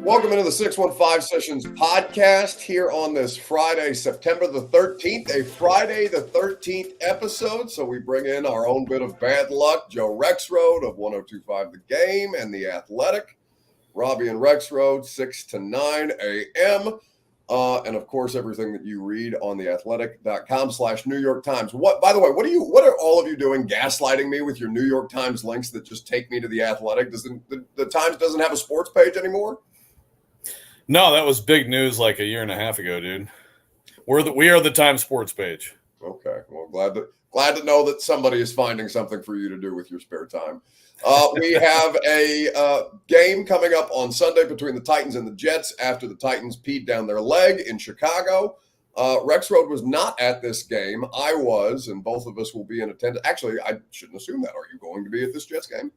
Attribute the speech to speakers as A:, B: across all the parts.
A: Welcome into the 615 Sessions podcast here on this Friday, September the 13th, a Friday the 13th episode. So we bring in our own bit of bad luck, Joe Rexroad of 1025 The Game and The Athletic, Robbie and Rexroad, 6 to 9 a.m. And of course, everything that you read on theathletic.com/New York Times. By the way, what are all of you doing gaslighting me with your New York Times links that just take me to The Athletic? Does the Times doesn't have a sports page anymore?
B: No, that was big news like a year and a half ago, dude. We are the Times sports page.
A: Okay, well, glad to know that somebody is finding something for you to do with your spare time. We have a game coming up on Sunday between the Titans and the Jets after the Titans peed down their leg in Chicago. Rexroad was not at this game. I was, and both of us will be in attendance. Actually, I shouldn't assume that. Are you going to be at this Jets game?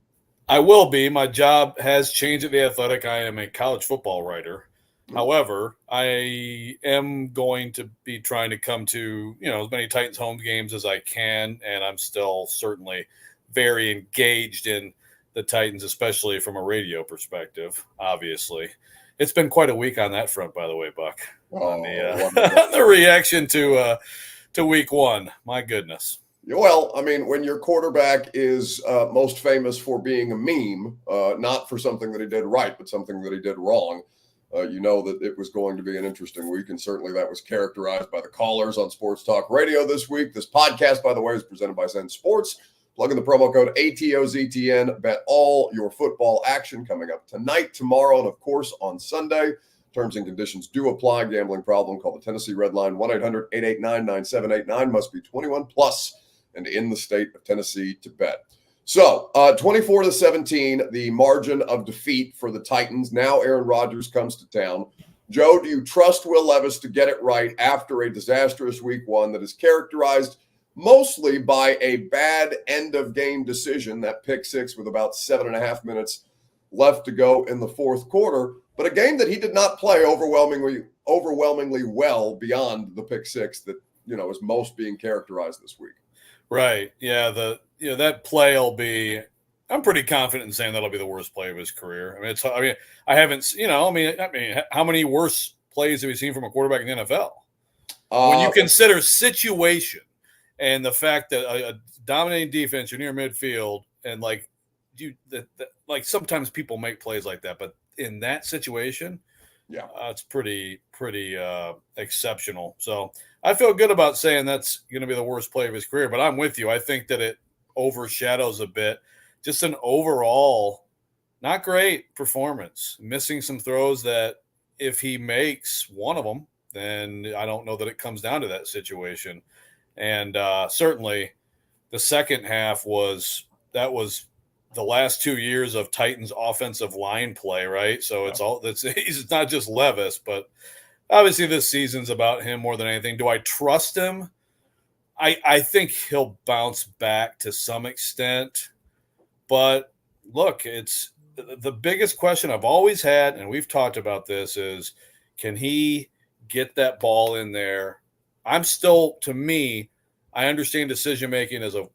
B: I will be. My job has changed at The Athletic. I am a college football writer. However, I am going to be trying to come to, as many Titans home games as I can, and I'm still certainly very engaged in the Titans, especially from a radio perspective, obviously. It's been quite a week on that front, by the way, Buck, on the reaction to week one. My goodness.
A: Well, I mean, when your quarterback is most famous for being a meme, not for something that he did right, but something that he did wrong, you know that it was going to be an interesting week, and certainly that was characterized by the callers on Sports Talk Radio this week. This podcast, by the way, is presented by Zen Sports. Plug in the promo code ATOZTN. Bet all your football action coming up tonight, tomorrow, and, of course, on Sunday. Terms and conditions do apply. Gambling problem, call the Tennessee Red Line, 1-800-889-9789. Must be 21 plus and in the state of Tennessee to bet. So, 24-17, the margin of defeat for the Titans. Now Aaron Rodgers comes to town. Joe, do you trust Will Levis to get it right after a disastrous week one that is characterized mostly by a bad end-of-game decision, that pick six with about 7.5 minutes left to go in the fourth quarter, but a game that he did not play overwhelmingly well beyond the pick six that, is most being characterized this week?
B: Right. Yeah. That play will be. I'm pretty confident in saying that'll be the worst play of his career. I haven't. How many worse plays have we seen from a quarterback in the NFL? When you consider situation and the fact that a dominating defense, you're near midfield, and sometimes people make plays like that, but in that situation, yeah, it's pretty exceptional. So I feel good about saying that's going to be the worst play of his career, but I'm with you. I think that it overshadows a bit just an overall not great performance, missing some throws that if he makes one of them, then I don't know that it comes down to that situation. And certainly the second half was the last 2 years of Titans offensive line play, right? So it's not just Levis, but obviously this season's about him more than anything. Do I trust him? I think he'll bounce back to some extent. But look, it's the biggest question I've always had, and we've talked about this, is can he get that ball in there? I understand decision-making is a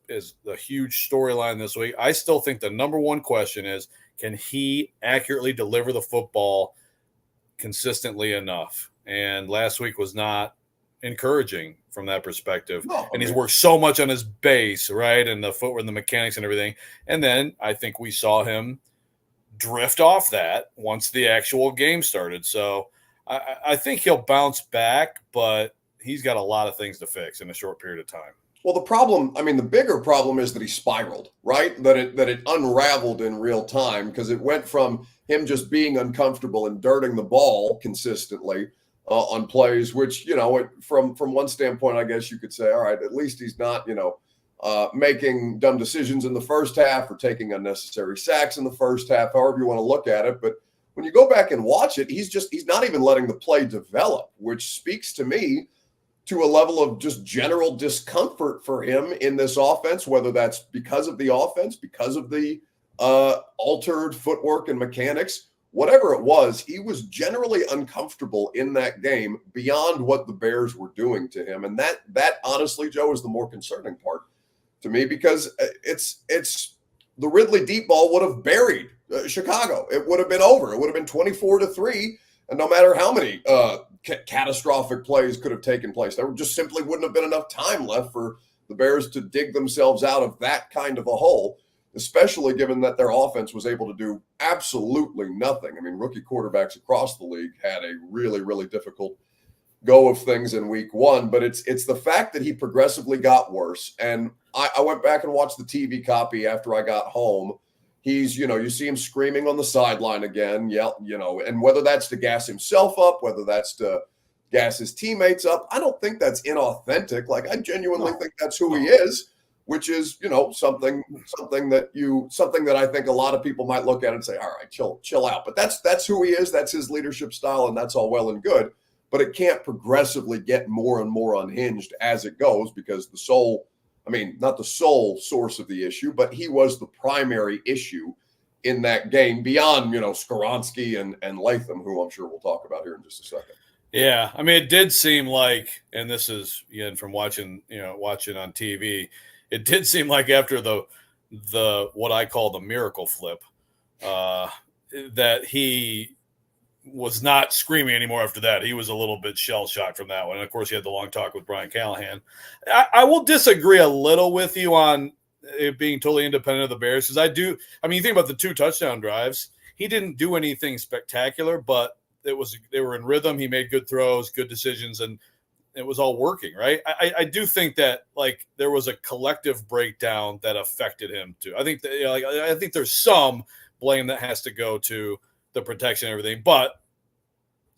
B: huge storyline this week. I still think the number one question is, can he accurately deliver the football consistently enough? And last week was not encouraging from that perspective. And he's worked so much on his base, right, and the footwork and the mechanics and everything. And then I think we saw him drift off that once the actual game started. So I think he'll bounce back, but he's got a lot of things to fix in a short period of time.
A: Well, the bigger problem is that he spiraled, right? That it unraveled in real time, because it went from him just being uncomfortable and dirting the ball consistently on plays, which, from one standpoint, I guess you could say, all right, at least he's not, making dumb decisions in the first half or taking unnecessary sacks in the first half, however you want to look at it. But when you go back and watch it, he's not even letting the play develop, which speaks to me to a level of just general discomfort for him in this offense, whether that's because of the offense, because of the altered footwork and mechanics, whatever it was, he was generally uncomfortable in that game beyond what the Bears were doing to him. And that honestly, Joe, is the more concerning part to me, because it's the Ridley deep ball would have buried Chicago. It would have been over. It would have been 24-3. And no matter how many catastrophic plays could have taken place, there just simply wouldn't have been enough time left for the Bears to dig themselves out of that kind of a hole, especially given that their offense was able to do absolutely nothing. I mean, rookie quarterbacks across the league had a really, really difficult go of things in week one, but it's the fact that he progressively got worse. And I went back and watched the TV copy after I got home. He's, you see him screaming on the sideline again, and whether that's to gas himself up, whether that's to gas his teammates up, I don't think that's inauthentic. Like, I genuinely think that's who he is, which is, something that I think a lot of people might look at and say, all right, chill out. But that's who he is. That's his leadership style, and that's all well and good. But it can't progressively get more and more unhinged as it goes, because not the sole source of the issue, but he was the primary issue in that game beyond, Skoronski and Latham, who I'm sure we'll talk about here in just a second.
B: Yeah. I mean, it did seem like, and this is, again, from watching on TV, it did seem like after the what I call the miracle flip, that he was not screaming anymore after that. He was a little bit shell-shocked from that one. And, of course, he had the long talk with Brian Callahan. I will disagree a little with you on it being totally independent of the Bears, because you think about the 2 touchdown drives. He didn't do anything spectacular, but they were in rhythm. He made good throws, good decisions, and it was all working, right? I do think that, like, there was a collective breakdown that affected him too. I think that, I think there's some blame that has to go to the protection and everything. But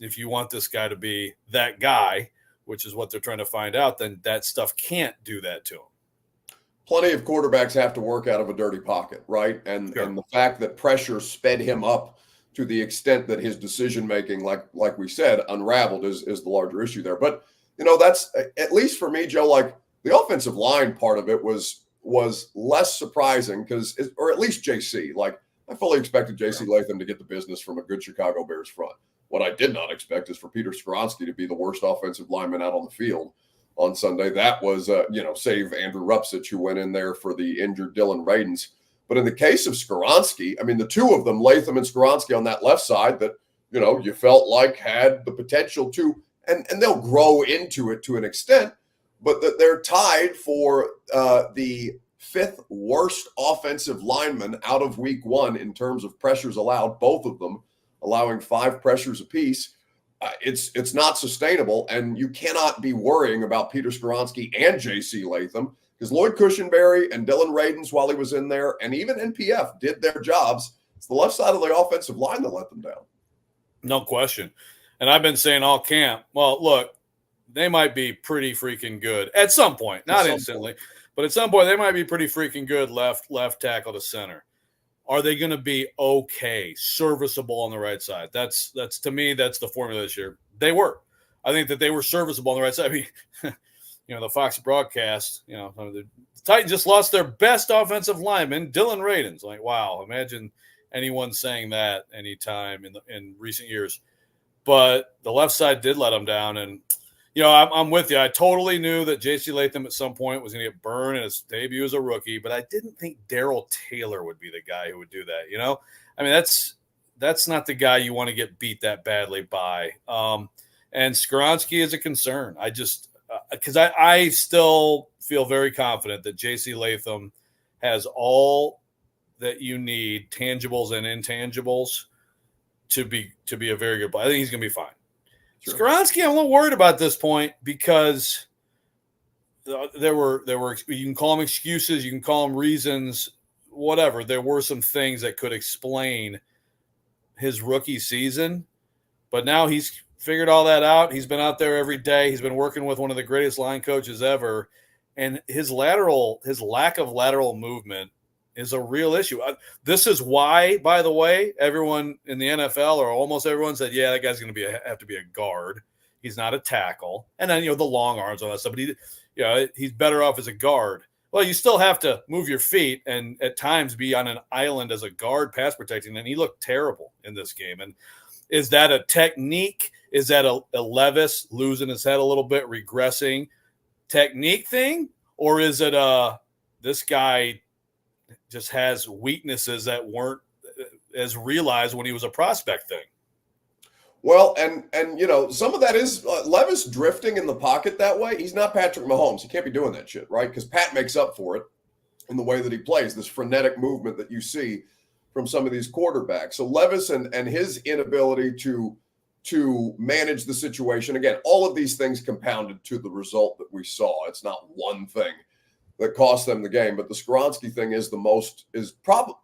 B: if you want this guy to be that guy, which is what they're trying to find out, then that stuff can't do that to him.
A: Plenty of quarterbacks have to work out of a dirty pocket, right? And the fact that pressure sped him up to the extent that his decision-making, like we said, unraveled is the larger issue there. But, that's, at least for me, Joe, like, the offensive line part of it was less surprising or at least JC. Like, I fully expected J.C. Latham to get the business from a good Chicago Bears front. What I did not expect is for Peter Skoronski to be the worst offensive lineman out on the field on Sunday. That was, save Andrew Rupsich, who went in there for the injured Dylan Radins. But in the case of Skoronski, I mean, the two of them, Latham and Skoronski on that left side, that, you felt like had the potential to, and they'll grow into it to an extent, but that they're tied for the 5th worst offensive lineman out of week one in terms of pressures allowed, both of them allowing 5 pressures apiece. It's not sustainable, and you cannot be worrying about Peter Skoronski and J.C. Latham, because Lloyd Cushenberry and Dylan Radins, while he was in there, and even NPF, did their jobs. It's the left side of the offensive line that let them down. No question.
B: And I've been saying all camp, well, look, they might be pretty freaking good at some point, not instantly. But at some point, they might be pretty freaking good left tackle to center. Are they going to be okay, serviceable on the right side? That's to me, that's the formula this year. They were. I think that they were serviceable on the right side. I mean, the Fox broadcast, the Titans just lost their best offensive lineman, Dylan Radins. Like, wow, imagine anyone saying that anytime in recent years. But the left side did let them down, and I'm with you. I totally knew that J.C. Latham at some point was going to get burned in his debut as a rookie, but I didn't think Darrell Taylor would be the guy who would do that. I mean, that's not the guy you want to get beat that badly by. And Skoronski is a concern. I just because I still feel very confident that J.C. Latham has all that you need, tangibles and intangibles, to be a very good player. I think he's going to be fine. Sure. Skoronski, I'm a little worried about this point, because there were you can call them excuses, you can call them reasons, whatever. There were some things that could explain his rookie season, but now he's figured all that out. He's been out there every day. He's been working with one of the greatest line coaches ever, and his lack of lateral movement is a real issue. This is why, by the way, everyone in the NFL, or almost everyone, said, yeah, that guy's going to have to be a guard. He's not a tackle. And then, the long arms, all that stuff. But he's better off as a guard. Well, you still have to move your feet and at times be on an island as a guard pass protecting. And he looked terrible in this game. And is that a technique? Is that a Levis losing his head a little bit, regressing technique thing? Or is it this guy just has weaknesses that weren't as realized when he was a prospect thing.
A: Well, and some of that is Levis drifting in the pocket that way. He's not Patrick Mahomes. He can't be doing that shit, right? Because Pat makes up for it in the way that he plays, this frenetic movement that you see from some of these quarterbacks. So Levis and his inability to manage the situation, again, all of these things compounded to the result that we saw. It's not one thing that cost them the game, but the Skoronski thing is probably,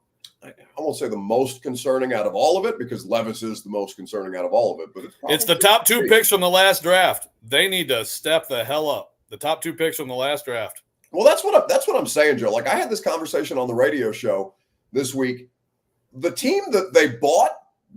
A: I won't say the most concerning out of all of it, because Levis is the most concerning out of all of it. But
B: it's the top 2 picks from the last draft. They need to step the hell up. The top 2 picks from the last draft.
A: Well, that's what I'm saying, Joe. Like, I had this conversation on the radio show this week. The team that they bought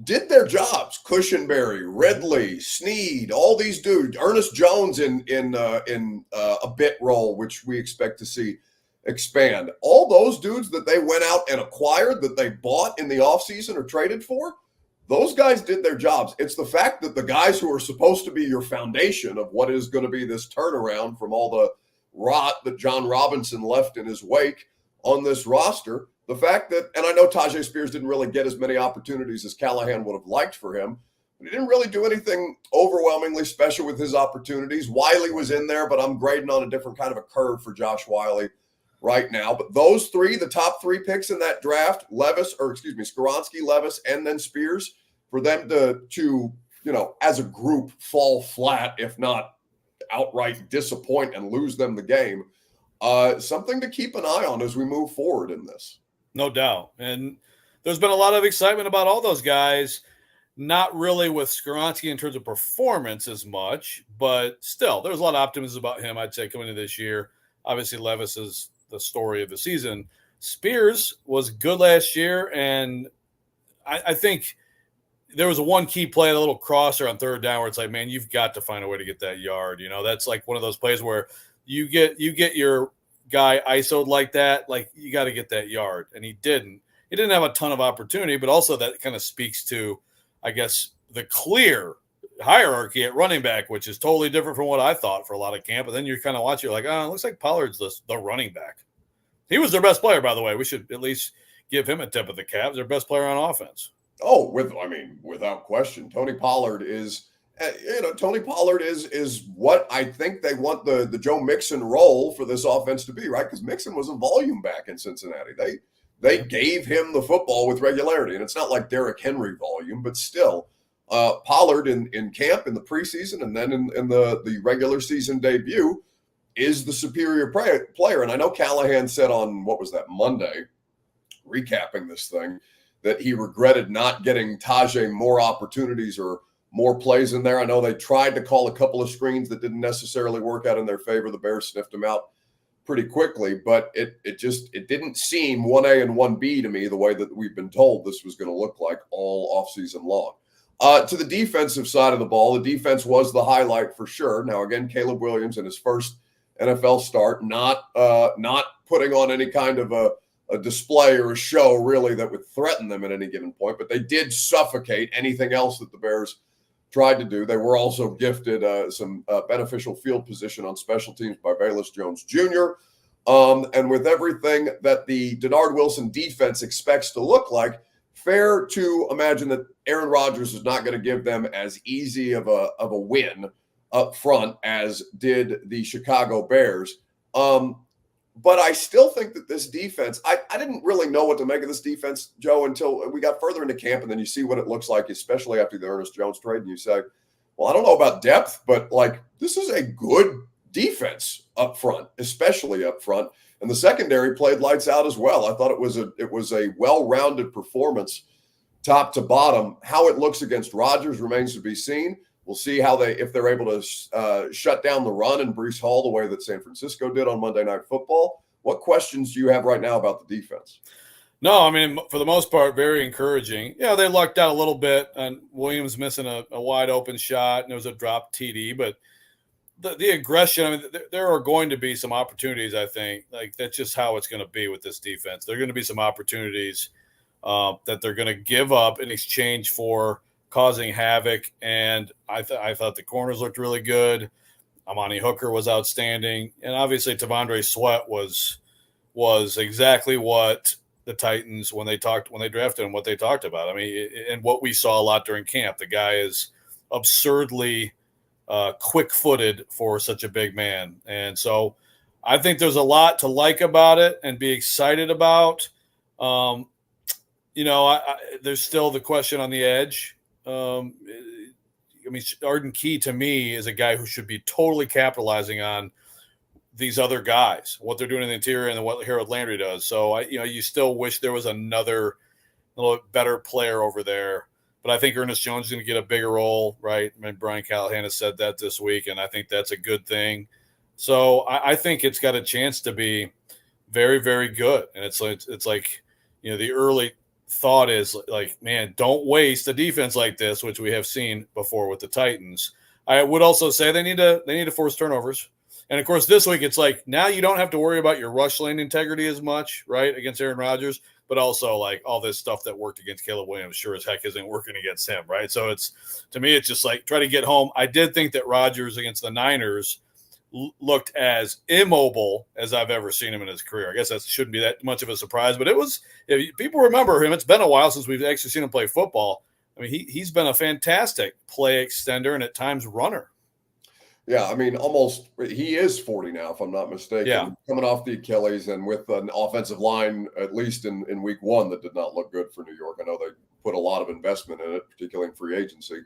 A: did their jobs. Cushenberry, Ridley, Snead, all these dudes. Ernest Jones in a bit role, which we expect to see expand. All those dudes that they went out and acquired, that they bought in the offseason or traded for, those guys did their jobs. It's the fact that the guys who are supposed to be your foundation of what is going to be this turnaround from all the rot that John Robinson left in his wake on this roster, the fact that, and I know Tajay Spears didn't really get as many opportunities as Callahan would have liked for him, but he didn't really do anything overwhelmingly special with his opportunities. Wiley was in there, but I'm grading on a different kind of a curve for Josh Wiley right now. But those three, the top 3 picks in that draft, Skoronski, Levis, and then Spears, for them to as a group fall flat, if not outright disappoint and lose them the game, something to keep an eye on as we move forward in this.
B: No doubt. And there's been a lot of excitement about all those guys, not really with Skoronski in terms of performance as much, but still, there's a lot of optimism about him, I'd say, coming into this year. Obviously, Levis is the story of the season. Spears was good last year, and I think there was one key play, a little crosser on 3rd down, where it's like, man, you've got to find a way to get that yard. That's like one of those plays where you get your guy ISO'd like that, like you got to get that yard, and he didn't. He didn't have a ton of opportunity, but also that kind of speaks to, I guess, the clear hierarchy at running back, which is totally different from what I thought for a lot of camp. And then you kind of watch, you're like, it looks like Pollard's the running back. He was their best player, by the way. We should at least give him a tip of the cap. Their best player on offense.
A: Oh, without question, Tony Pollard is what I think they want the Joe Mixon role for this offense to be, right? Because Mixon was a volume back in Cincinnati. They gave him the football with regularity, and it's not like Derrick Henry volume, but still, Pollard in camp, in the preseason, and then in the regular season debut is the superior player. And I know Callahan said on, what was that, Monday, recapping this thing, that he regretted not getting Tajay more opportunities or more plays in there. I know they tried to call a couple of screens that didn't necessarily work out in their favor. The Bears sniffed him out pretty quickly, but it didn't seem 1A and 1B to me the way that we've been told this was going to look like all offseason long. To the defensive side of the ball, the defense was the highlight for sure. Now, again, Caleb Williams in his first NFL start, not putting on any kind of a display or a show really that would threaten them at any given point, but they did suffocate anything else that the Bears tried to do. They were also gifted some beneficial field position on special teams by Bayless Jones Jr. And with everything that the Denard Wilson defense expects to look like, fair to imagine that Aaron Rodgers is not going to give them as easy of a win up front as did the Chicago Bears. But I still think that this defense, I didn't really know what to make of this defense, Joe, until we got further into camp, and then you see what it looks like, especially after the Ernest Jones trade, and you say, well, I don't know about depth, but this is a good defense up front, especially up front. And the secondary played lights out as well. I thought it was a well-rounded performance top to bottom. How it looks against Rodgers remains to be seen. We'll see if they're able to shut down the run and Breece Hall the way that San Francisco did on Monday Night Football. What questions do you have right now about the defense?
B: No, I mean, for the most part, very encouraging. Yeah, they lucked out a little bit, and Williams missing a wide open shot, and there was a dropped TD. But the aggression, I mean, there are going to be some opportunities, I think. That's just how it's going to be with this defense. There are going to be some opportunities that they're going to give up in exchange for causing havoc. And I thought the corners looked really good. Amani Hooker was outstanding. And obviously Tavondre Sweat was exactly what the Titans when they drafted him, what they talked about. I mean, and what we saw a lot during camp. The guy is absurdly quick-footed for such a big man, and so I think there's a lot to like about it and be excited about. There's still the question on the edge. Arden Key to me is a guy who should be totally capitalizing on these other guys, what they're doing in the interior and what Harold Landry does. So you still wish there was another little better player over there. But I think Ernest Jones is going to get a bigger role, right? I mean, Brian Callahan has said that this week, and I think that's a good thing. So I think it's got a chance to be very, very good. And it's like, the early thought is like, man, don't waste a defense like this, which we have seen before with the Titans. I would also say they need to force turnovers. And of course, this week it's like now you don't have to worry about your rush lane integrity as much, right, against Aaron Rodgers, but also like all this stuff that worked against Caleb Williams sure as heck isn't working against him, right? So to me, it's just like try to get home. I did think that Rodgers against the Niners looked as immobile as I've ever seen him in his career. I guess that shouldn't be that much of a surprise, but if people remember him, it's been a while since we've actually seen him play football. I mean, he's been a fantastic play extender and at times runner.
A: Yeah, I mean, he is 40 now, if I'm not mistaken.
B: Yeah.
A: Coming off the Achilles and with an offensive line, at least in week one, that did not look good for New York. I know they put a lot of investment in it, particularly in free agency,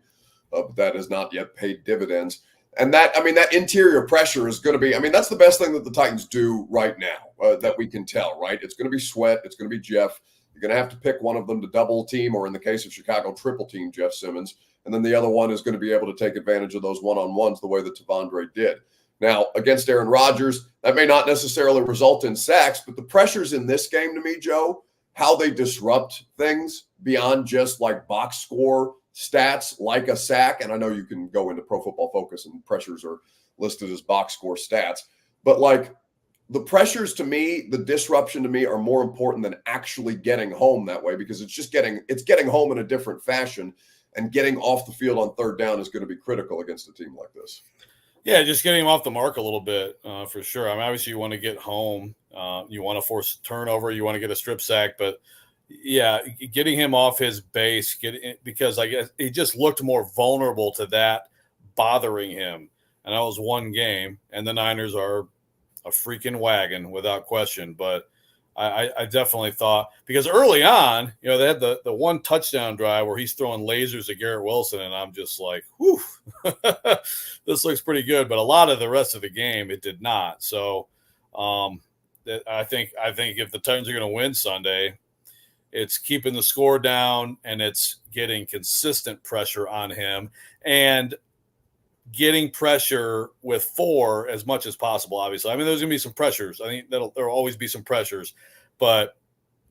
A: but that has not yet paid dividends. And that interior pressure is going to be, that's the best thing that the Titans do right now that we can tell, right? It's going to be Sweat. It's going to be Jeff. You're going to have to pick one of them to double team, or in the case of Chicago, triple team Jeff Simmons. And then the other one is going to be able to take advantage of those one-on-ones the way that Tavondre did. Now, against Aaron Rodgers, that may not necessarily result in sacks, but the pressures in this game to me, Joe, how they disrupt things beyond just like box score stats like a sack. And I know you can go into Pro Football Focus and pressures are listed as box score stats, but like the pressures to me, the disruption to me are more important than actually getting home that way, because it's getting home in a different fashion, and getting off the field on third down is going to be critical against a team like this.
B: Yeah, just getting him off the mark a little bit for sure. I mean, obviously you want to get home, you want to force turnover, you want to get a strip sack, but yeah, getting him off his base, because I guess he just looked more vulnerable to that bothering him. And that was one game, and the Niners are a freaking wagon without question. But I definitely thought, because early on, they had the one touchdown drive where he's throwing lasers at Garrett Wilson, and I'm just like, whew, this looks pretty good. But a lot of the rest of the game, it did not. So I think if the Titans are going to win Sunday, it's keeping the score down and it's getting consistent pressure on him and getting pressure with 4 as much as possible, obviously. I mean, there's going to be some pressures. I think there'll always be some pressures, but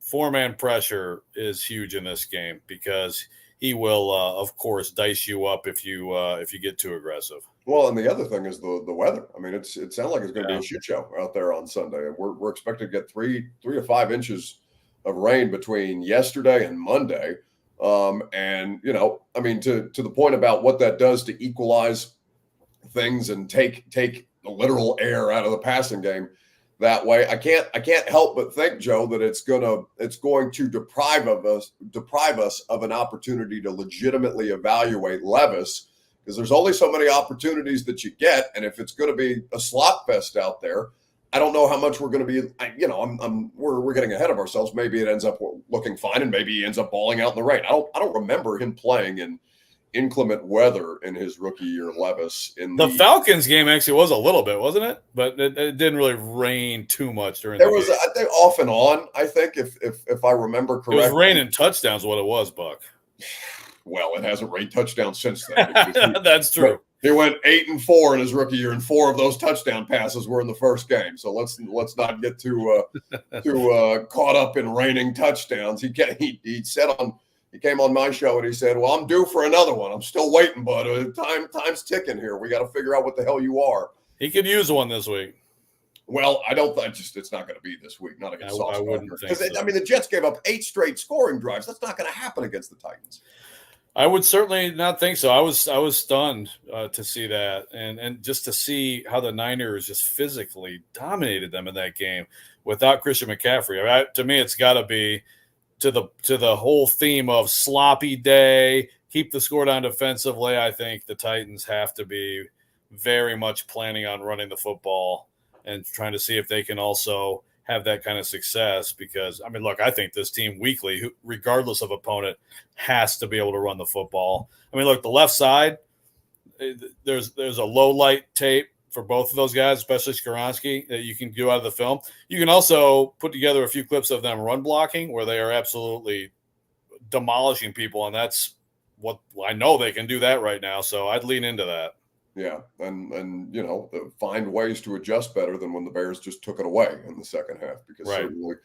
B: 4-man pressure is huge in this game because he will, of course, dice you up if you get too aggressive.
A: Well, and the other thing is the weather. I mean, it sounds like it's going to be a shit show out there on Sunday, and we're expected to get 3 to 5 inches of rain between yesterday and Monday. And to the point about what that does to equalize things and take the literal air out of the passing game that way, I can't help but think, Joe, that it's going to deprive us of an opportunity to legitimately evaluate Levis, because there's only so many opportunities that you get, and if it's going to be a slot fest out there, I don't know how much we're going to be. We're getting ahead of ourselves. Maybe it ends up looking fine, and maybe he ends up balling out in the rain. I don't remember him playing in inclement weather in his rookie year, Levis. In
B: the Falcons game actually was a little bit, wasn't it? But it didn't really rain too much during.
A: There was, I think, off and on. I think if I remember correctly,
B: it was raining touchdowns. What it was, Buck.
A: Well, it hasn't rained touchdowns since then.
B: That's true.
A: He went 8-4 in his rookie year, and 4 of those touchdown passes were in the first game. So let's not get too caught up in raining touchdowns. He came on my show and he said, "Well, I'm due for another one. I'm still waiting, but time's ticking here. We got to figure out what the hell you are."
B: He could use one this week.
A: Well, I don't think it's not going to be this week. Not against Sauce.
B: I wouldn't think so.
A: I mean, the Jets gave up 8 straight scoring drives. That's not going to happen against the Titans.
B: I would certainly not think so. I was stunned to see that, and just to see how the Niners just physically dominated them in that game. without Christian McCaffrey. I mean, to me, it's got to be to the whole theme of sloppy day, keep the score down defensively. I think the Titans have to be very much planning on running the football and trying to see if they can also have that kind of success, because, I mean, look, I think this team weekly, regardless of opponent, has to be able to run the football. I mean, look, the left side, there's a low light tape for both of those guys, especially Skoronski, that you can do out of the film. You can also put together a few clips of them run blocking where they are absolutely demolishing people, and that's what I know they can do that right now. So I'd lean into that.
A: Yeah, and find ways to adjust better than when the Bears just took it away in the second half, because certainly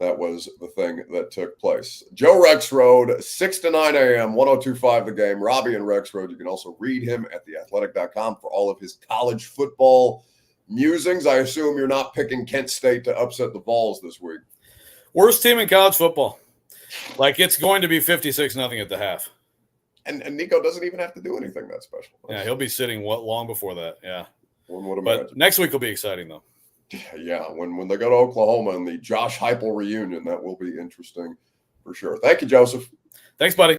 A: that was the thing that took place. Joe Rexrode, 6 to 9 a.m., 102.5 The Game. Robbie and Rexrode. You can also read him at theathletic.com for all of his college football musings. I assume you're not picking Kent State to upset the Vols this week.
B: Worst team in college football. Like, it's going to be 56-0 at the half.
A: And Nico doesn't even have to do anything that special.
B: Yeah, he'll be sitting long before that. Yeah.
A: One would imagine.
B: But next week will be exciting, though.
A: Yeah, when they go to Oklahoma and the Josh Heupel reunion, that will be interesting for sure. Thank you, Joseph.
B: Thanks, buddy.